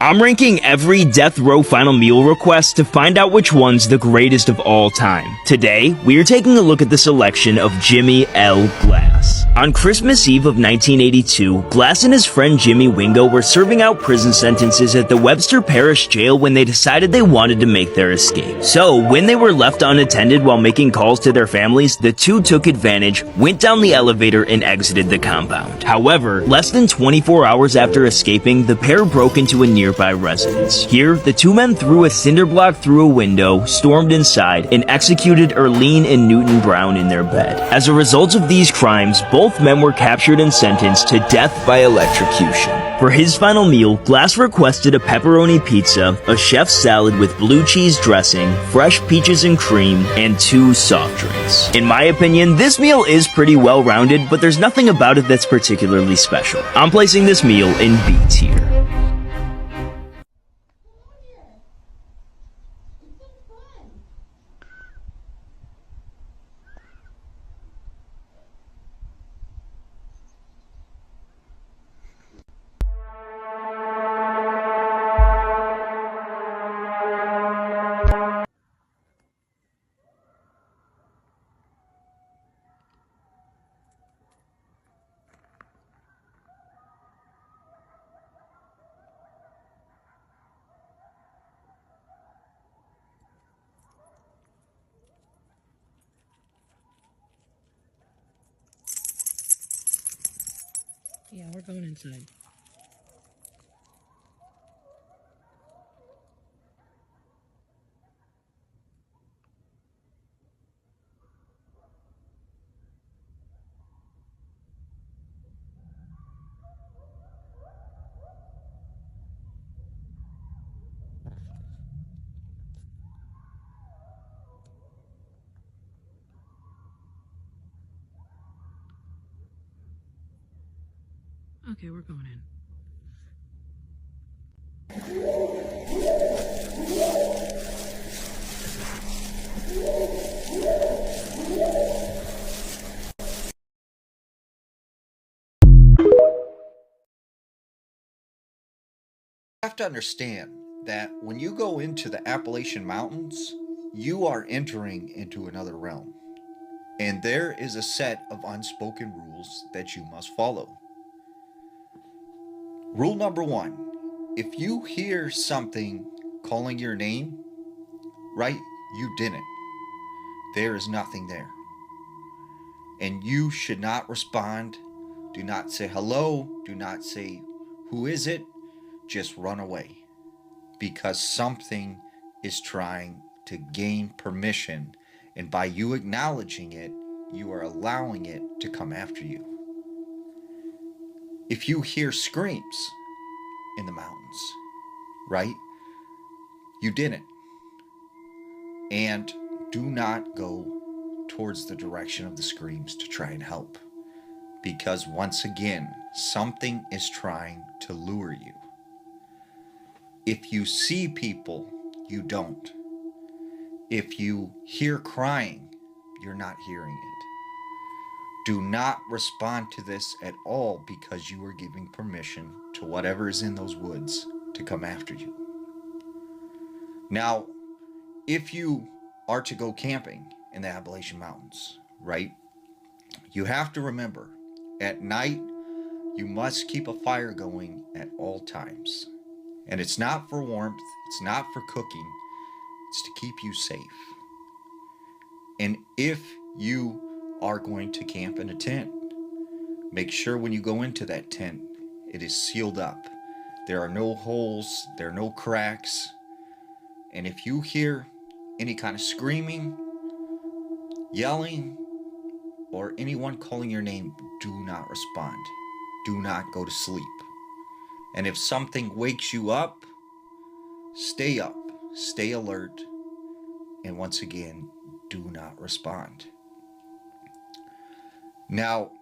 I'm ranking every Death Row Final Meal request to find out which one's the greatest of all time. Today, we are taking a look at the selection of Jimmy L. Glass. On Christmas Eve of 1982, Glass and his friend Jimmy Wingo were serving out prison sentences at the Webster Parish Jail when they decided they wanted to make their escape. So, when they were left unattended while making calls to their families, the two took advantage, went down the elevator, and exited the compound. However, less than 24 hours after escaping, the pair broke into a nearby residence. Here, the two men threw a cinder block through a window, stormed inside, and executed Erlene and Newton Brown in their bed. As a result of these crimes, both men were captured and sentenced to death by electrocution. For his final meal, Glass requested a pepperoni pizza, a chef's salad with blue cheese dressing, fresh peaches and cream, and 2 soft drinks. In my opinion, this meal is pretty well-rounded, but there's nothing about it that's particularly special. I'm placing this meal in B tier. Yeah, we're going inside. Okay, we're going in. You have to understand that when you go into the Appalachian Mountains, you are entering into another realm. And there is a set of unspoken rules that you must follow. Rule number 1, if you hear something calling your name, right, you didn't. There is nothing there. And you should not respond. Do not say hello. Do not say, who is it? Just run away. Because something is trying to gain permission. And by you acknowledging it, you are allowing it to come after you. If you hear screams in the mountains, right? You didn't. And do not go towards the direction of the screams to try and help. Because once again, something is trying to lure you. If you see people, you don't. If you hear crying, you're not hearing it. Do not respond to this at all because you are giving permission to whatever is in those woods to come after you. Now, if you are to go camping in the Appalachian Mountains, right, you have to remember, at night, you must keep a fire going at all times. And it's not for warmth, it's not for cooking, it's to keep you safe. And if you are going to camp in a tent, make sure when you go into that tent, it is sealed up. There are no holes, there are no cracks. And if you hear any kind of screaming, yelling, or anyone calling your name, do not respond. Do not go to sleep. And if something wakes you up, stay alert, and once again, do not respond. Now,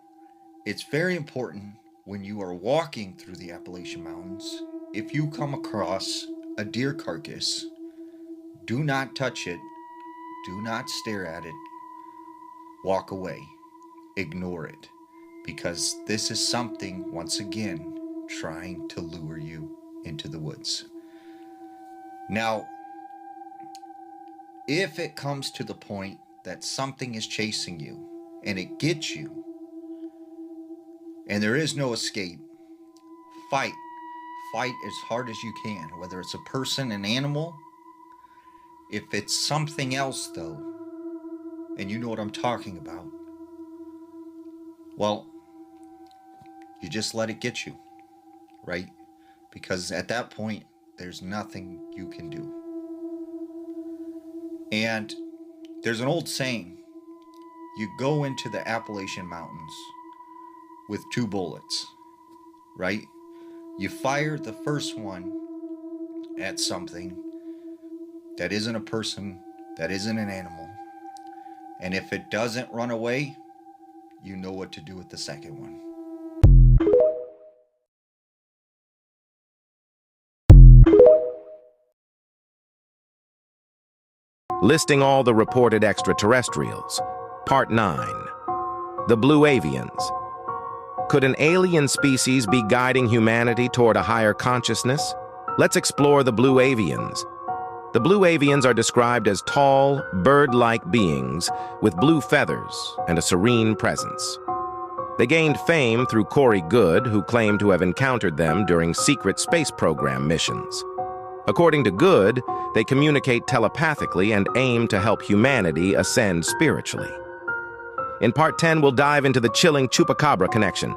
it's very important when you are walking through the Appalachian Mountains, if you come across a deer carcass, do not touch it, do not stare at it, walk away, ignore it, because this is something, once again, trying to lure you into the woods. Now, if it comes to the point that something is chasing you and it gets you and there is no escape, fight. Fight as hard as you can, whether it's a person, an animal. If it's something else, though, and you know what I'm talking about, well, you just let it get you, right? Because at that point, there's nothing you can do. And there's an old saying, you go into the Appalachian Mountains with 2 bullets, right? You fire the first one at something that isn't a person, that isn't an animal, and if it doesn't run away, you know what to do with the second one. Listing all the reported extraterrestrials. Part 9. The Blue Avians. Could an alien species be guiding humanity toward a higher consciousness? Let's explore the Blue Avians. The Blue Avians are described as tall, bird-like beings with blue feathers and a serene presence. They gained fame through Corey Goode, who claimed to have encountered them during secret space program missions. According to Goode, they communicate telepathically and aim to help humanity ascend spiritually. In Part 10, we'll dive into the chilling Chupacabra connection.